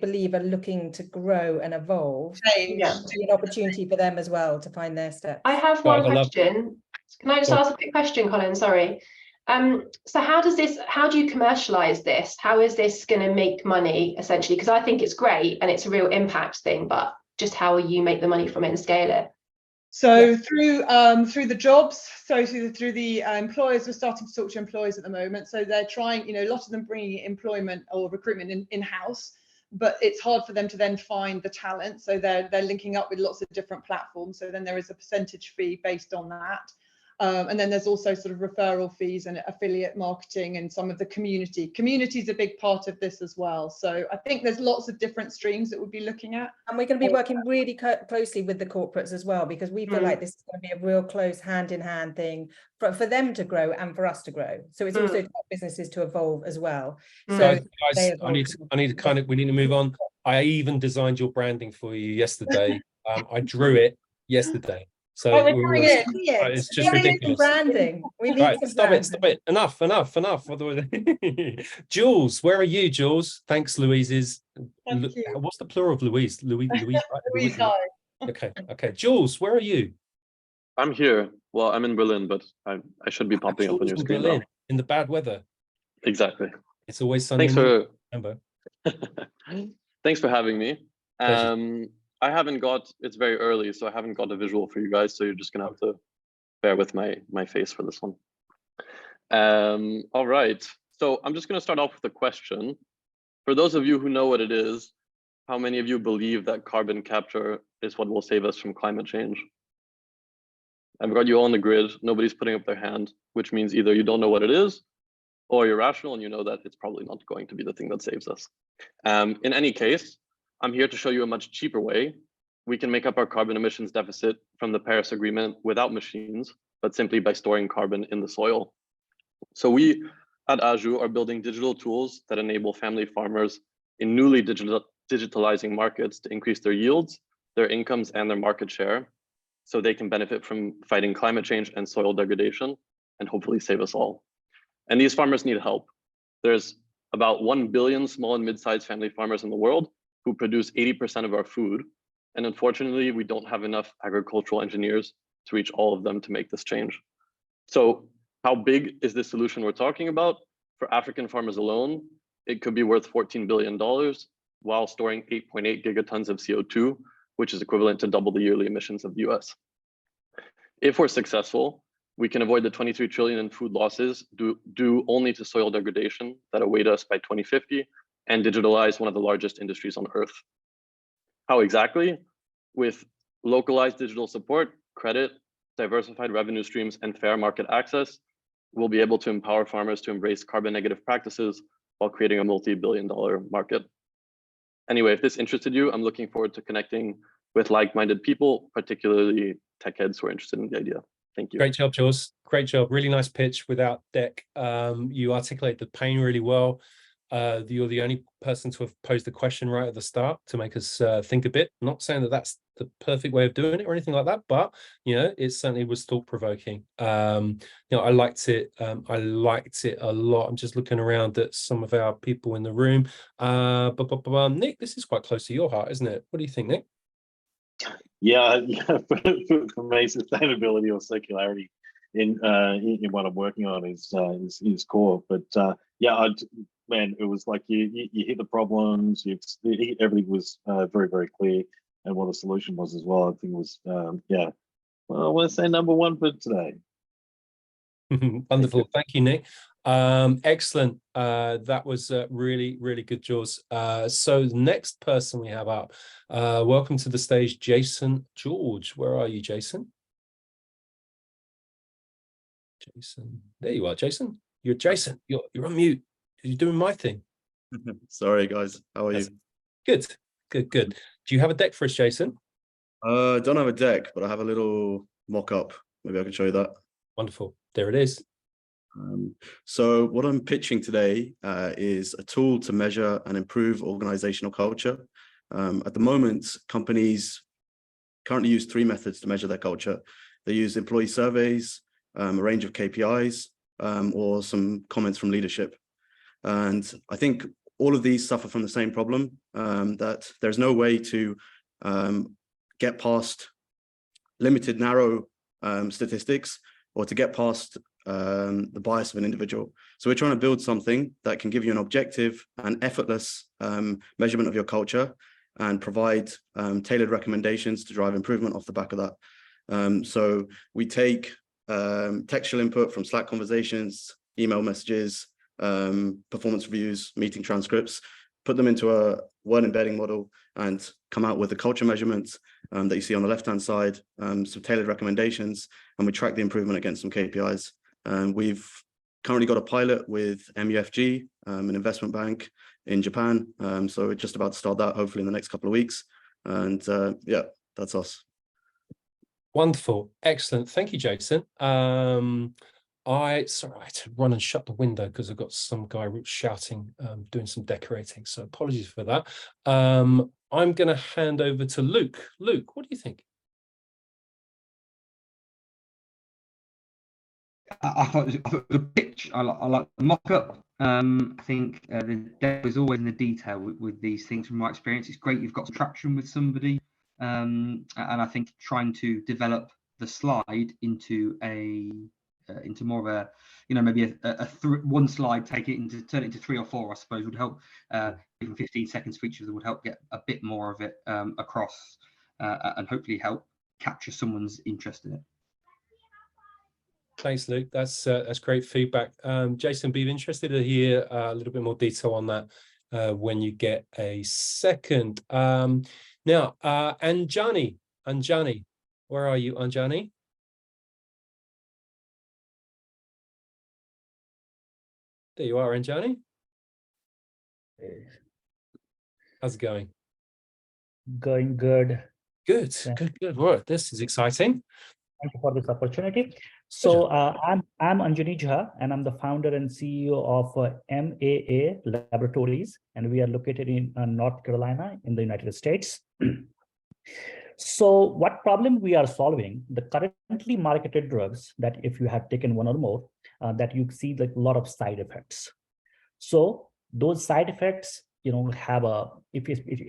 believe are looking to grow and evolve. Change. Be an opportunity for them as well to find their steps. I have one question. Can I just ask a quick question, Colin? Sorry. So how do you commercialize this? How is this going to make money essentially? Because I think it's great and it's a real impact thing, but just how will you make the money from it and scale it? So through the jobs, so through the employers, we're starting to talk to employers at the moment. So they're trying, you know, a lot of them bringing employment or recruitment in-house, but it's hard for them to then find the talent. So they're linking up with lots of different platforms. So then there is a percentage fee based on that. And then there's also sort of referral fees and affiliate marketing and some of the community. Community is a big part of this as well. So I think there's lots of different streams that we'll be looking at. And we're going to be working really closely with the corporates as well, because we feel like this is going to be a real close hand-in-hand thing for them to grow and for us to grow. So it's also for businesses to evolve as well. So guys, I need to kind of, we need to move on. I even designed your branding for you yesterday. I drew it yesterday. So it's just ridiculous. Branding. We need some stop branding. it. Enough. Jules, where are you, Jules? Thanks, Louise's. What's the plural of Louise? Louise, right? Louise, hi. Okay. Jules, where are you? I'm here. Well, I'm in Berlin, but I should be popping up on your screen now. In the bad weather. Exactly. It's always sunny. Remember. Thanks for having me. I haven't got, it's very early, so I haven't got a visual for you guys, so you're just gonna have to bear with my face for this one. All right, so I'm just gonna start off with a question. For those of you who know what it is, how many of you believe that carbon capture is what will save us from climate change? I've got you all on the grid, nobody's putting up their hand, which means either you don't know what it is, or you're rational and you know that it's probably not going to be the thing that saves us. In any case, I'm here to show you a much cheaper way. We can make up our carbon emissions deficit from the Paris Agreement without machines, but simply by storing carbon in the soil. So we at Aju are building digital tools that enable family farmers in newly digitalizing markets to increase their yields, their incomes, and their market share, so they can benefit from fighting climate change and soil degradation, and hopefully save us all. And these farmers need help. There's about 1 billion small and mid-sized family farmers in the world who produce 80% of our food. And unfortunately, we don't have enough agricultural engineers to reach all of them to make this change. So how big is this solution we're talking about? For African farmers alone, it could be worth $14 billion while storing 8.8 gigatons of CO2, which is equivalent to double the yearly emissions of the US. If we're successful, we can avoid the 23 trillion in food losses due only to soil degradation that await us by 2050 and digitalize one of the largest industries on Earth. How exactly? With localized digital support, credit, diversified revenue streams, and fair market access, we'll be able to empower farmers to embrace carbon negative practices while creating a multi-billion-dollar market. Anyway, if this interested you, I'm looking forward to connecting with like-minded people, particularly tech heads who are interested in the idea. Thank you. Great job, Jules. Great job. Really nice pitch without deck. You articulate the pain really well. You're the only person to have posed the question right at the start to make us think a bit. Not saying that that's the perfect way of doing it or anything like that, but you know, it certainly was thought-provoking. You know, I liked it. I liked it a lot. I'm just looking around at some of our people in the room. Nick, this is quite close to your heart, isn't it? What do you think, Nick? Yeah, for me, sustainability or circularity in what I'm working on is core. But yeah, man, it was like you hit the problems. Everything was very, very clear, and what the solution was as well. I think it was yeah. Well, I want to say number one for today. Wonderful, thank you, Nick. Excellent. That was really, really good, Jules. So the next person we have up, welcome to the stage, Jason George. Where are you, Jason? Jason, there you are, Jason. You're Jason. You're on mute. You're doing my thing. Sorry, guys. How are you? Good. Do you have a deck for us, Jason? Don't have a deck, but I have a little mock-up. Maybe I can show you that. Wonderful. There it is. So what I'm pitching today is a tool to measure and improve organizational culture. At the moment, companies currently use 3 methods to measure their culture. They use employee surveys, a range of KPIs, or some comments from leadership. And I think all of these suffer from the same problem, that there's no way to get past limited, narrow statistics, or to get past the bias of an individual. So we're trying to build something that can give you an objective and effortless measurement of your culture and provide tailored recommendations to drive improvement off the back of that. So we take textual input from Slack conversations, email messages, performance reviews, meeting transcripts, put them into a word embedding model and come out with the culture measurements that you see on the left-hand side, some tailored recommendations, and we track the improvement against some KPIs. We've currently got a pilot with MUFG, an investment bank in Japan. So we're just about to start that hopefully in the next couple of weeks. And yeah, that's us. Wonderful. Excellent. Thank you, Jason. Sorry, I had to run and shut the window because I've got some guy shouting, doing some decorating. So apologies for that. I'm going to hand over to Luke. Luke, what do you think? I thought it was a pitch. I like the mock-up. I think the devil is always in the detail with these things. From my experience, it's great you've got some traction with somebody, and I think trying to develop the slide into more of a, maybe one slide, turn it into 3 or 4, I suppose, would help. Even 15 seconds features that would help get a bit more of it across, and hopefully help capture someone's interest in it. Thanks, Luke. That's great feedback. Jason, be interested to hear a little bit more detail on that when you get a second. Now, Anjani, where are you, Anjani? There you are, Anjani. How's it going? Going good. Good, good. Well, this is exciting. Thank you for this opportunity. So I'm Anjani Jha, and I'm the founder and CEO of MAA Laboratories, and we are located in North Carolina in the United States. So what problem we are solving? The currently marketed drugs that if you have taken one or more, that you see like a lot of side effects. So those side effects, have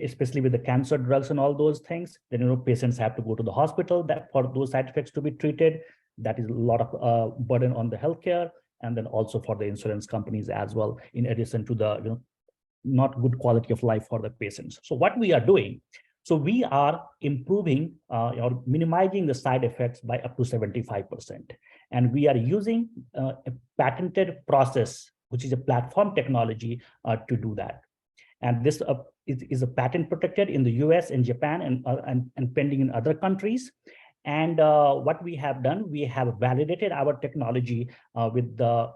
especially with the cancer drugs and all those things, then patients have to go to the hospital for those side effects to be treated. That is a lot of burden on the healthcare, and then also for the insurance companies as well, in addition to the not good quality of life for the patients. So what we are doing, so we are improving or minimizing the side effects by up to 75%. And we are using a patented process, which is a platform technology to do that. And this is a patent protected in the US and Japan and pending in other countries. And what we have done, we have validated our technology with the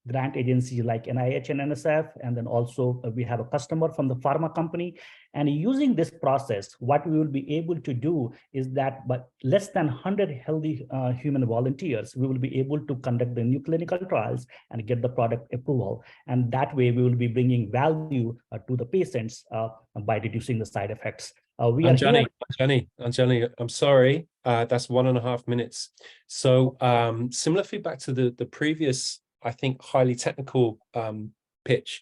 grant agencies like NIH and NSF, and then also we have a customer from the pharma company. And using this process, what we will be able to do is that by less than 100 healthy human volunteers, we will be able to conduct the new clinical trials and get the product approval. And that way we will be bringing value to the patients by reducing the side effects. Anjani, I'm sorry, that's 1.5 minutes. So similar feedback to the previous, I think, highly technical pitch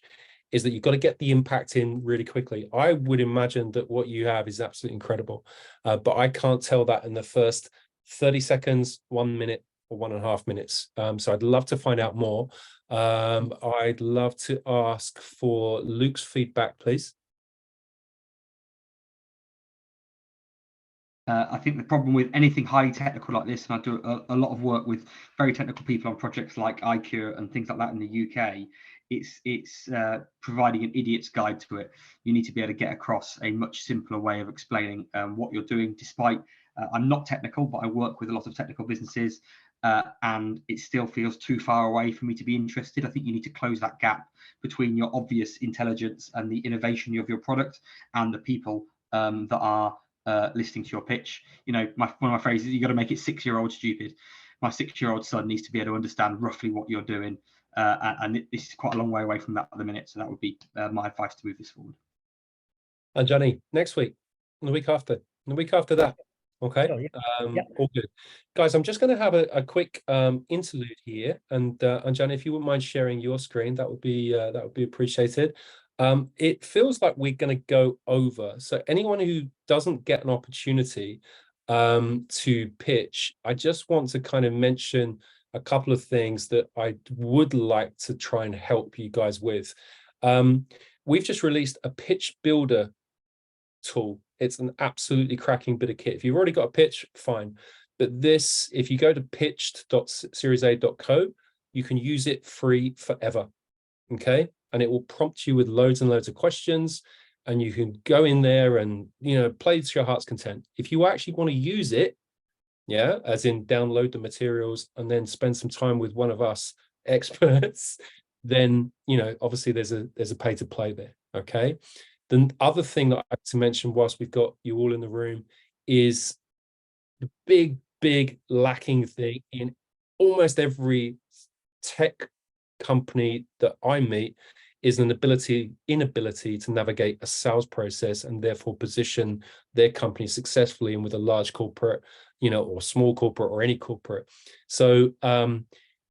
is that you've got to get the impact in really quickly. I would imagine that what you have is absolutely incredible, but I can't tell that in the first 30 seconds, 1 minute, or 1.5 minutes. So I'd love to find out more. I'd love to ask for Luke's feedback, please. I think the problem with anything highly technical like this, and I do a lot of work with very technical people on projects like iCure and things like that in the UK, it's providing an idiot's guide to it. You need to be able to get across a much simpler way of explaining what you're doing, despite I'm not technical, but I work with a lot of technical businesses, and it still feels too far away for me to be interested. I think you need to close that gap between your obvious intelligence and the innovation of your product and the people that are listening to your pitch. One of my phrases, you got to make it 6-year-old stupid. My 6-year-old son needs to be able to understand roughly what you're doing, and this is quite a long way away from that at the minute. So that would be my advice to move this forward. And Johnny, next week, and the week after, and the week after that. Okay. Sure, yeah. All good, guys. I'm just going to have a quick interlude here, and Johnny, if you wouldn't mind sharing your screen, that would be appreciated. It feels like we're going to go over. So anyone who doesn't get an opportunity to pitch, I just want to kind of mention a couple of things that I would like to try and help you guys with. We've just released a pitch builder tool. It's an absolutely cracking bit of kit. If you've already got a pitch, fine. But this, if you go to pitched.seriesa.co, you can use it free forever. Okay. And it will prompt you with loads and loads of questions. And you can go in there and, you know, play to your heart's content. If you actually want to use it, yeah, as in download the materials and then spend some time with one of us experts, then, you know, obviously there's a pay to play there. Okay. The other thing that I have to mention whilst we've got you all in the room is the big lacking thing in almost every tech company that I meet is an inability to navigate a sales process and therefore position their company successfully and with a large corporate, you know, or small corporate or any corporate. So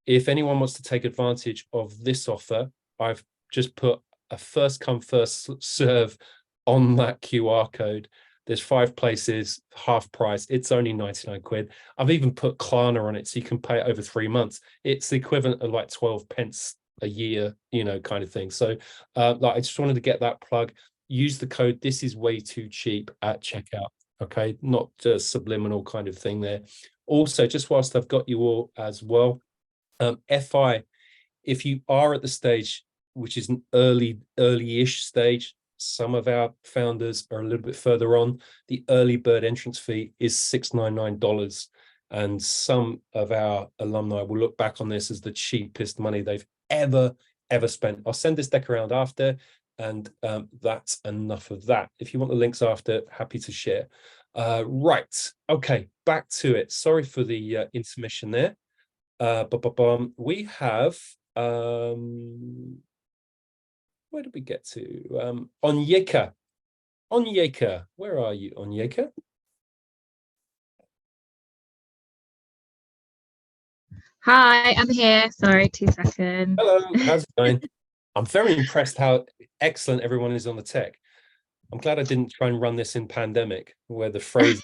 if anyone wants to take advantage of this offer, I've just put a first come first serve on that QR code. There's 5 places, half price. It's only 99 quid. I've even put Klarna on it, so you can pay it over 3 months. It's the equivalent of like 12 pence a year, you know, kind of thing. So like, I just wanted to get that plug. Use the code. This is way too cheap at checkout. Okay, not just subliminal kind of thing there. Also, just whilst I've got you all as well, FI, if you are at the stage, which is an early-ish stage, some of our founders are a little bit further on. The early bird entrance fee is $699. And some of our alumni will look back on this as the cheapest money they've ever spent. I'll send this deck around after, and that's enough of that. If you want the links after, happy to share. Right, okay, back to it. Sorry for the intermission there. We have where did we get to? Onyeka. Onyeka, where are you, Onyeka? Hi, I'm here. Sorry, 2 seconds. Hello, how's it going? I'm very impressed how excellent everyone is on the tech. I'm glad I didn't try and run this in pandemic, where the phrase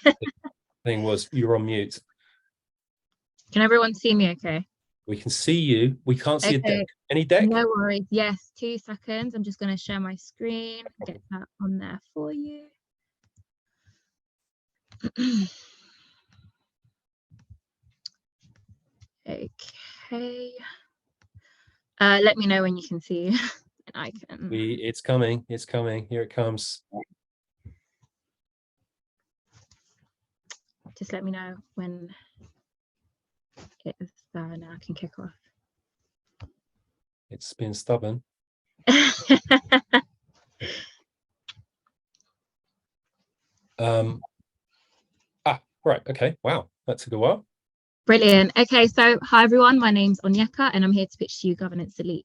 thing was, you're on mute. Can everyone see me okay? We can see you. We can't see a Okay. deck. Any deck? No worries. Yes, 2 seconds. I'm just going to share my screen, get that on there for you. Okay. Let me know when you can see, and I can. It's coming. It's coming. Here it comes. Just let me know when it's there. Now I can kick off. It's been stubborn. Right. Okay. Wow. That took a while. Brilliant. Okay, so hi everyone, my name's Onyeka and I'm here to pitch to you Governance Elite.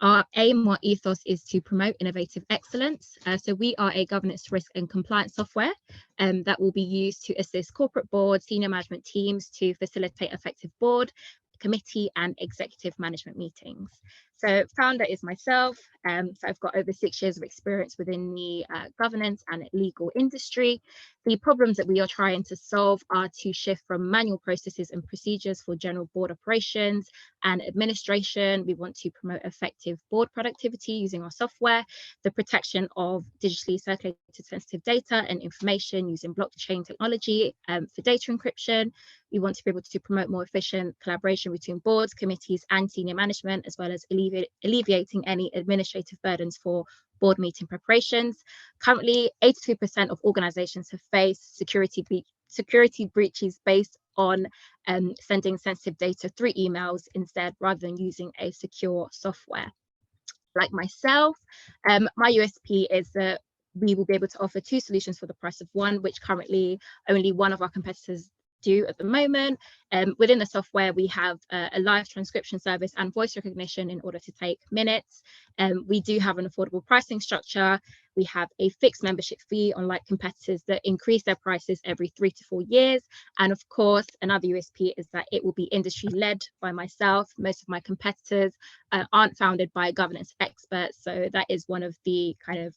Our aim or ethos is to promote innovative excellence. So we are a governance, risk and compliance software that will be used to assist corporate boards, senior management teams to facilitate effective board, committee and executive management meetings. So founder is myself. So I've got over 6 years of experience within the governance and legal industry. The problems that we are trying to solve are to shift from manual processes and procedures for general board operations and administration. We want to promote effective board productivity using our software, the protection of digitally circulated sensitive data and information using blockchain technology for data encryption. We want to be able to promote more efficient collaboration between boards, committees and senior management, as well as alleviating any administrative burdens for board meeting preparations. Currently, 82% of organizations have faced security breaches based on sending sensitive data through emails instead, rather than using a secure software. Like myself, my USP is that we will be able to offer 2 solutions for the price of 1, which currently only one of our competitors do at the moment. Within the software, we have a live transcription service and voice recognition in order to take minutes. We do have an affordable pricing structure. We have a fixed membership fee, unlike competitors that increase their prices every 3 to 4 years. And of course, another USP is that it will be industry led by myself. Most of my competitors aren't founded by governance experts. So that is one of the kind of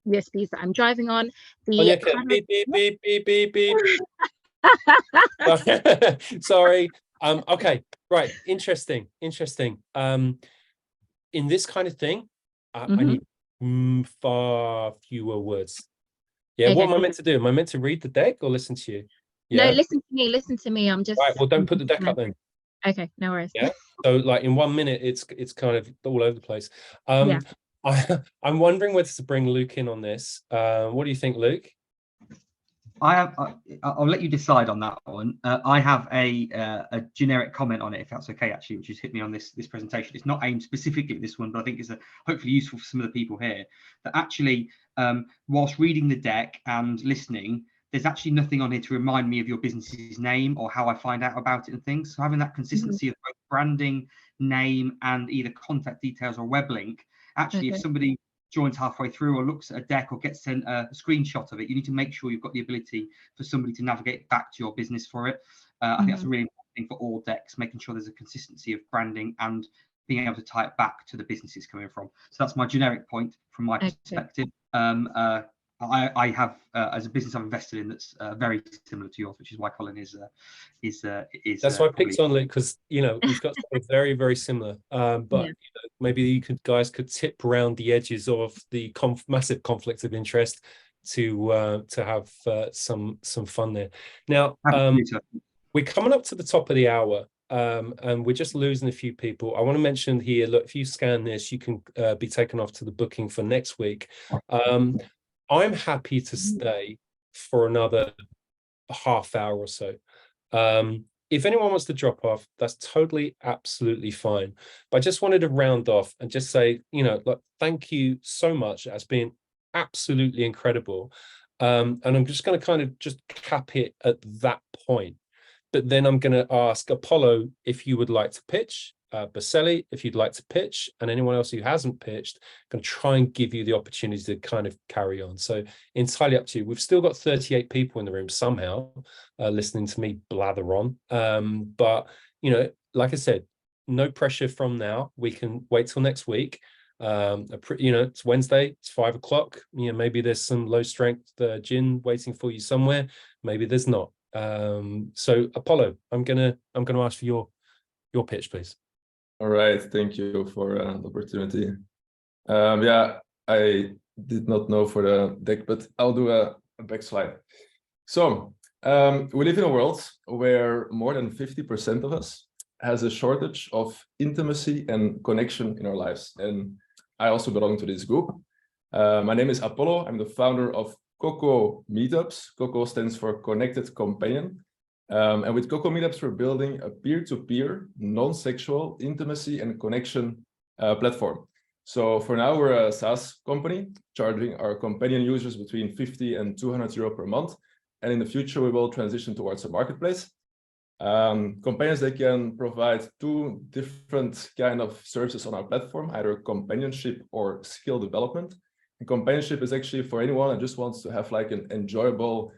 USPs that I'm driving on. Beep, beep, beep, beep, beep. Sorry. Okay, right. Interesting. In this kind of thing, I need far fewer words. Yeah, okay. What am I meant to do? Am I meant to read the deck or listen to you? No, Yeah. listen to me. I'm just. Right. Well, don't put the deck up then. Okay, no worries. Yeah. So like in 1 minute, it's kind of all over the place. Yeah. I'm wondering whether to bring Luke in on this. What do you think, Luke? I'll let you decide on that one. I have a generic comment on it, if that's okay, actually, which has hit me on this presentation. It's not aimed specifically at this one, but I think it's hopefully useful for some of the people here. That actually, whilst reading the deck and listening, there's actually nothing on here to remind me of your business's name or how I find out about it and things. So having that consistency of both branding, name, and either contact details or web link. Actually, if somebody joins halfway through or looks at a deck or gets sent a screenshot of it, you need to make sure you've got the ability for somebody to navigate back to your business for it. I think that's a really important thing for all decks, making sure there's a consistency of branding and being able to tie it back to the business it's coming from. So that's my generic point from my perspective. I have, as a business I've invested in that's very similar to yours, which is why Colin is. That's why I picked on Luke, because we've got something very, very similar. But maybe you guys could tip around the edges of the massive conflict of interest to have some fun there. Now, we're coming up to the top of the hour. And we're just losing a few people. I want to mention here, look, if you scan this, you can be taken off to the booking for next week. I'm happy to stay for another half hour or so. If anyone wants to drop off, that's totally, absolutely fine. But I just wanted to round off and just say, look, thank you so much. It's been absolutely incredible. And I'm just going to kind of just cap it at that point. But then I'm going to ask Apollo if you would like to pitch, Baselli if you'd like to pitch, and anyone else who hasn't pitched, I'm going to try and give you the opportunity to kind of carry on. So entirely up to you. We've still got 38 people in the room somehow listening to me blather on. But, like I said, no pressure from now. We can wait till next week. It's Wednesday, it's 5 o'clock. Maybe there's some low strength gin waiting for you somewhere. Maybe there's not. So Apollo, I'm gonna ask for your pitch, please. All right, thank you for the opportunity. Yeah, I did not know for the deck, but I'll do a backslide. So we live in a world where more than 50% of us has a shortage of intimacy and connection in our lives, and I also belong to this group. My name is Apollo. I'm the founder of Coco Meetups. Coco stands for Connected Companion. And with Coco Meetups, we're building a peer-to-peer, non-sexual intimacy and connection platform. So for now, we're a SaaS company, charging our companion users between 50 and 200 euro per month. And in the future, we will transition towards a marketplace. Companions, they can provide two different kind of services on our platform, either companionship or skill development. And companionship is actually for anyone that just wants to have like an enjoyable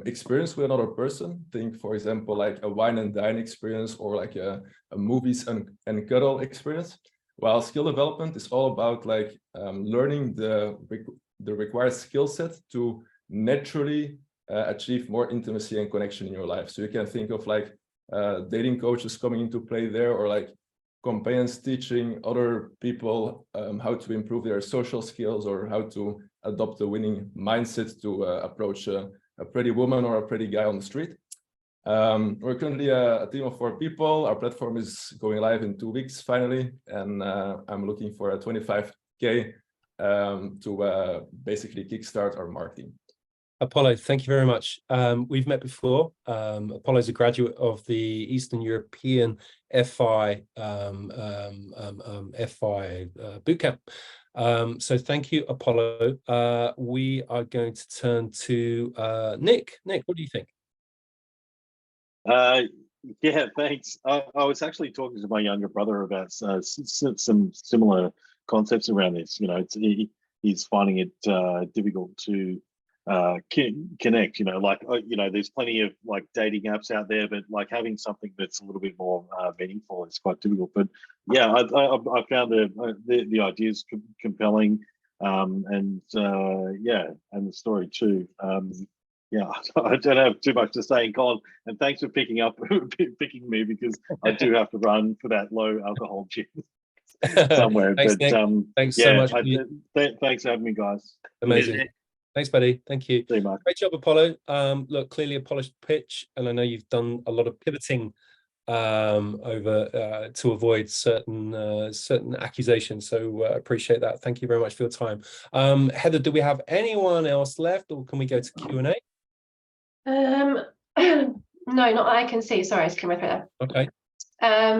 experience with another person. Think, for example, like a wine and dine experience or like a movies and cuddle experience. While skill development is all about like learning the required skill set to naturally achieve more intimacy and connection in your life. So you can think of like dating coaches coming into play there, or like companions teaching other people how to improve their social skills or how to adopt a winning mindset to approach a pretty woman or a pretty guy on the street. We're currently a team of 4 people. Our platform is going live in 2 weeks finally, and I'm looking for a 25K to basically kickstart our marketing. Apollo, thank you very much. We've met before. Apollo is a graduate of the Eastern European FI bootcamp. So thank you, Apollo. We are going to turn to Nick. Nick, what do you think? Yeah, thanks. I was actually talking to my younger brother about some similar concepts around this. He's finding it difficult to connect. There's plenty of like dating apps out there, but like having something that's a little bit more meaningful is quite difficult. But yeah, I found the ideas compelling, and the story too. Yeah, I don't have too much to say, Colin, and thanks for picking me, because I do have to run for that low alcohol gin somewhere. Thanks, but Nick. Thanks so much. Thanks for having me, guys. Amazing. Thanks, buddy. Thank you. See you, Mark. Great job, Apollo. Look, clearly a polished pitch, and I know you've done a lot of pivoting over to avoid certain accusations. So appreciate that. Thank you very much for your time. Heather, do we have anyone else left, or can we go to Q&A? No, not that I can see. Sorry, I just cleared my throat there. Okay.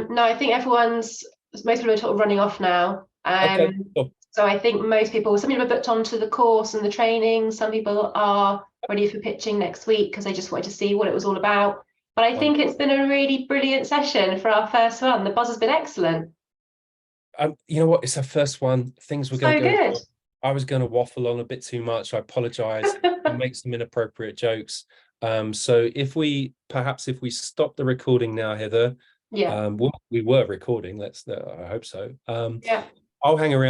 No, I think most people are sort of running off now. Okay. Cool. So I think most people, some people are booked onto the course and the training. Some people are ready for pitching next week because they just wanted to see what it was all about. But I think it's been a really brilliant session for our first one. The buzz has been excellent. You know what? It's our first one. Things were So going to go good. wrong. I was going to waffle on a bit too much. I apologize and make some inappropriate jokes. So if we stop the recording now, Heather, yeah, we were recording. I hope so. Yeah. I'll hang around.